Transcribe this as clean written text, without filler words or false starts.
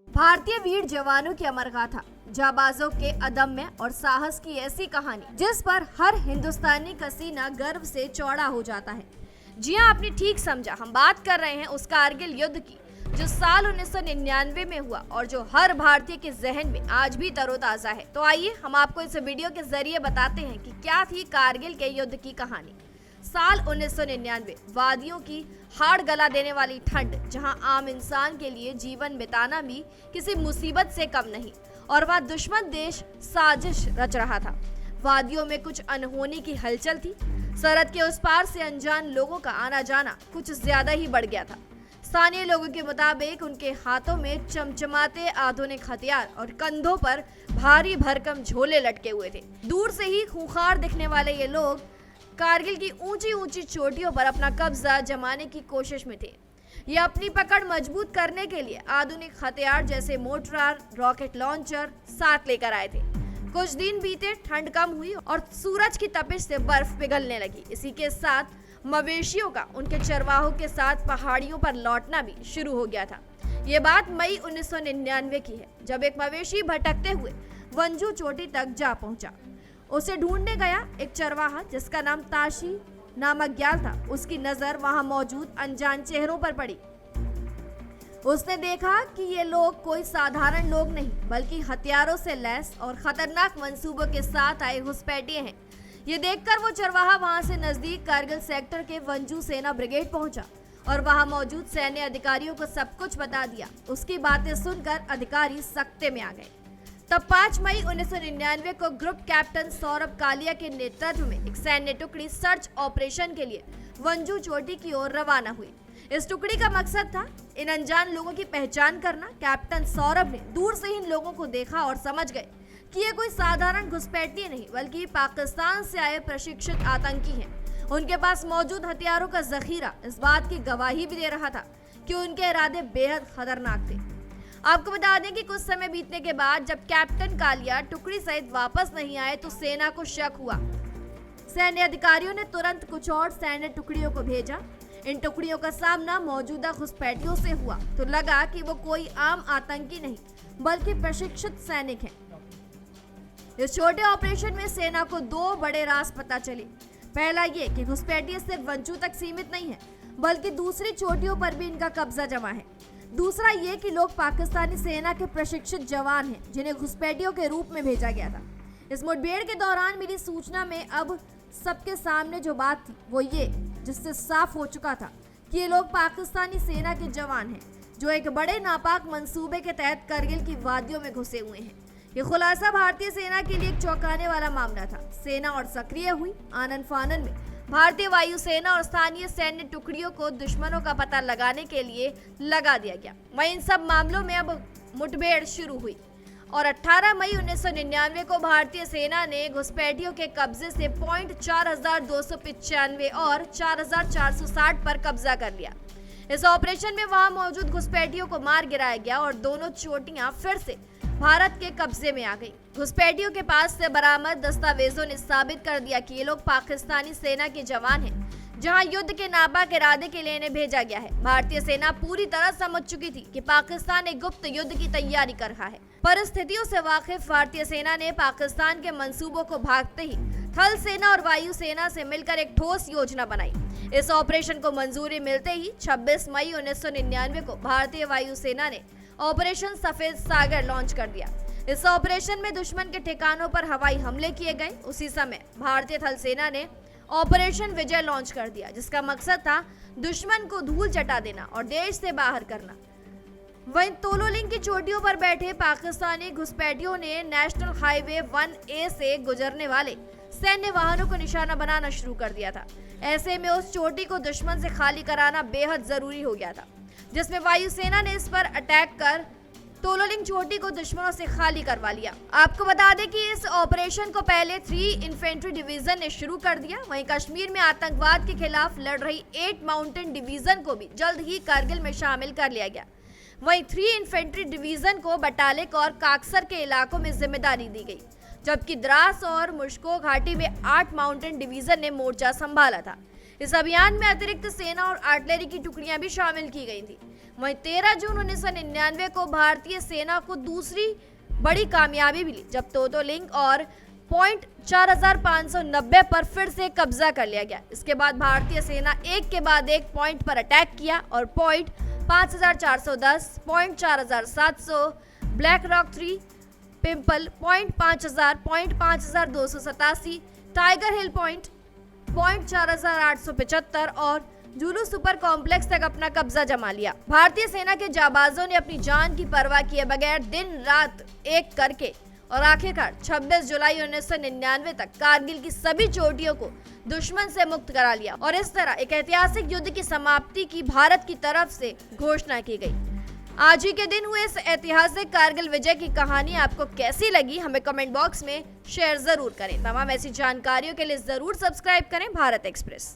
भारतीय वीर जवानों की अमर गाथा, जाबाजों के अदम्य और साहस की ऐसी कहानी जिस पर हर हिंदुस्तानी का सीना गर्व से चौड़ा हो जाता है। जी हां, आपने ठीक समझा, हम बात कर रहे हैं उस कारगिल युद्ध की जो साल 1999 में हुआ और जो हर भारतीय के जहन में आज भी तरोताजा है। तो आइए हम आपको इस वीडियो के जरिए बताते हैं कि क्या थी कारगिल के युद्ध की कहानी। साल 1999, वादियों की हाड़ गला देने वाली ठंड, जहां आम इंसान के लिए जीवन बिताना भी किसी मुसीबत से कम नहीं, और वह दुश्मन देश साजिश रच रहा था। वादियों में कुछ अनहोनी की हलचल थी। सरहद के उस पार से अनजान लोगों का आना जाना कुछ ज्यादा ही बढ़ गया था। स्थानीय लोगों के मुताबिक उनके हाथों में चमचमाते आधुनिक हथियार और कंधों पर भारी भरकम झोले लटके हुए थे। दूर से ही खूंखार दिखने वाले ये लोग कारगिल की ऊंची ऊंची चोटियों पर अपना कब्जा जमाने की कोशिश में थे। ये अपनी पकड़ मजबूत करने के लिए आधुनिक हथियार जैसे मोर्टार, रॉकेट लॉन्चर साथ लेकर आए थे। कुछ दिन बीते, ठंड कम हुई और सूरज की तपिश से बर्फ पिघलने लगी। इसी के साथ मवेशियों का उनके चरवाहों के साथ पहाड़ियों पर लौटना भी शुरू हो गया था। ये बात मई 1999 की है, जब एक मवेशी भटकते हुए वंजू चोटी तक जा पहुंचा। उसे ढूंढने गया एक चरवाहा जिसका नाम ताशी नामक ग्याल था। उसकी नजर वहां मौजूद अनजान चेहरों पर पड़ी। उसने देखा कि ये लोग कोई साधारण लोग नहीं, बल्कि हथियारों से लैस और खतरनाक मंसूबों के साथ आए घुसपैठिए हैं। ये देखकर वो चरवाहा वहां से नजदीक कारगिल सेक्टर के वंजू सेना ब्रिगेड पहुंचा और वहां मौजूद सैन्य अधिकारियों को सब कुछ बता दिया। उसकी बातें सुनकर अधिकारी सख्ते में आ गए। तब 5 मई 1999 को ग्रुप कैप्टन सौरभ कालिया के नेतृत्व में एक सैन्य टुकड़ी सर्च ऑपरेशन के लिए वंजू चोटी की ओर रवाना हुई। इस टुकड़ी का मकसद था इन अनजान लोगों की पहचान करना। कैप्टन सौरभ ने दूर से इन लोगों को देखा और समझ गए कि ये कोई साधारण घुसपैठिए नहीं, बल्कि पाकिस्तान से आए प्रशिक्षित आतंकी हैं। उनके पास मौजूद हथियारों का जखीरा इस बात की गवाही भी दे रहा था कि उनके इरादे बेहद खतरनाक थे। आपको बता दें कि कुछ समय बीतने के बाद जब कैप्टन कालिया टुकड़ी सहित वापस नहीं आए तो सेना को शक हुआ। सैन्य अधिकारियों ने तुरंत कुछ और सैन्य टुकड़ियों को भेजा। इन टुकड़ियों का सामना मौजूदा घुसपैठियों से हुआ तो लगा कि वो कोई आम आतंकी नहीं, बल्कि प्रशिक्षित सैनिक हैं। इस छोटे ऑपरेशन में सेना को 2 बड़े राज पता चले। पहला ये कि घुसपैठिए सिर्फ वंजू तक सीमित नहीं है, बल्कि दूसरी चोटियों पर भी इनका कब्जा जमा है। दूसरा ये कि लोग पाकिस्तानी सेना के प्रशिक्षित जवान हैं, जिन्हें घुसपैठियों के रूप में भेजा गया था। इस मुठभेड़ के दौरान मिली सूचना में अब सबके सामने जो बात थी वो ये, जिससे साफ हो चुका था कि ये लोग पाकिस्तानी सेना के जवान हैं, जो एक बड़े नापाक मंसूबे के तहत करगिल की वादियों में घुसे हुए हैं। ये खुलासा भारतीय सेना के लिए एक चौंकाने वाला मामला था। सेना और सक्रिय हुई। आनन फानन में भारतीय वायुसेना और स्थानीय सैन्य टुकड़ियों को दुश्मनों का पता लगाने के लिए लगा दिया गया। वहीं इन सब मामलों में अब मुठभेड़ शुरू हुई और 18 मई 1999 को भारतीय सेना ने घुसपैठियों के कब्जे से पॉइंट 4295 और 4460 पर कब्जा कर लिया। इस ऑपरेशन में वहां मौजूद घुसपैठियों को मार गिराया गया और दोनों चोटियां फिर से भारत के कब्जे में आ गई। घुसपैठियों के पास से बरामद दस्तावेजों ने साबित कर दिया कि ये लोग पाकिस्तानी सेना के जवान हैं, जहां युद्ध के नापाक इरादे के लिए इन्हें भेजा गया है। भारतीय सेना पूरी तरह समझ चुकी थी कि पाकिस्तान एक गुप्त युद्ध की तैयारी कर रहा है। परिस्थितियों से वाकिफ भारतीय सेना ने पाकिस्तान के मंसूबों को भागते ही थल सेना और वायु सेना से मिलकर एक ठोस योजना बनाई। इस ऑपरेशन को मंजूरी मिलते ही 26 मई 1999 को भारतीय वायु सेना ने ऑपरेशन सफेद सागर लॉन्च कर दिया। इस ऑपरेशन में दुश्मन के ठिकानों पर हवाई हमले किए गए। उसी समय भारतीय थल सेना ने ऑपरेशन विजय लॉन्च कर दिया, जिसका मकसद था दुश्मन को धूल चटा देना और देश से बाहर करना। वहीं तोलोलिंग की चोटियों पर बैठे पाकिस्तानी घुसपैठियों ने नेशनल हाईवे 1A से गुजरने वाले सैन्य वाहनों को निशाना बनाना शुरू कर दिया था। ऐसे में उस चोटी को दुश्मन से खाली कराना बेहद जरूरी हो गया था, जिसमें वायुसेना ने इस पर अटैक कर तोलोलिंग चोटी को दुश्मनों से खाली करवा लिया। आपको बता दें कि इस ऑपरेशन को पहले 3 इन्फेंट्री डिवीजन ने शुरू कर दिया। वहीं कश्मीर में आतंकवाद के खिलाफ लड़ रही 8 माउंटेन डिवीजन को भी जल्द ही कारगिल में शामिल कर लिया गया। वहीं 3 इन्फेंट्री डिवीजन को बटालिक और काकसर के इलाकों में जिम्मेदारी दी गई, जबकि द्रास और मुश्को घाटी में 8 माउंटेन डिवीजन ने मोर्चा संभाला था। इस अभियान में अतिरिक्त सेना और आर्टिलरी की टुकड़ियां भी शामिल की गई थी। वहीं 13 जून 1999 को भारतीय सेना को दूसरी बड़ी कामयाबी मिली, जब तोतोलिंग और पॉइंट 4590 पर फिर से कब्जा कर लिया गया। इसके बाद भारतीय सेना एक के बाद एक पॉइंट पर अटैक किया और point 5410, point 4700, black rock 3, pimple, point 5000, point 5287, tiger hill point 4875 और जुलू सुपर कॉम्प्लेक्स तक अपना कब्जा जमा लिया। भारतीय सेना के जाबाजों ने अपनी जान की परवाह किए बगैर दिन रात एक करके और आखिरकार 26 जुलाई 1999 तक कारगिल की सभी चोटियों को दुश्मन से मुक्त करा लिया और इस तरह एक ऐतिहासिक युद्ध की समाप्ति की भारत की तरफ से घोषणा की गई। आज ही के दिन हुए इस ऐतिहासिक कारगिल विजय की कहानी आपको कैसी लगी, हमें कमेंट बॉक्स में शेयर जरूर करें। तमाम ऐसी जानकारियों के लिए जरूर सब्सक्राइब करें भारत एक्सप्रेस।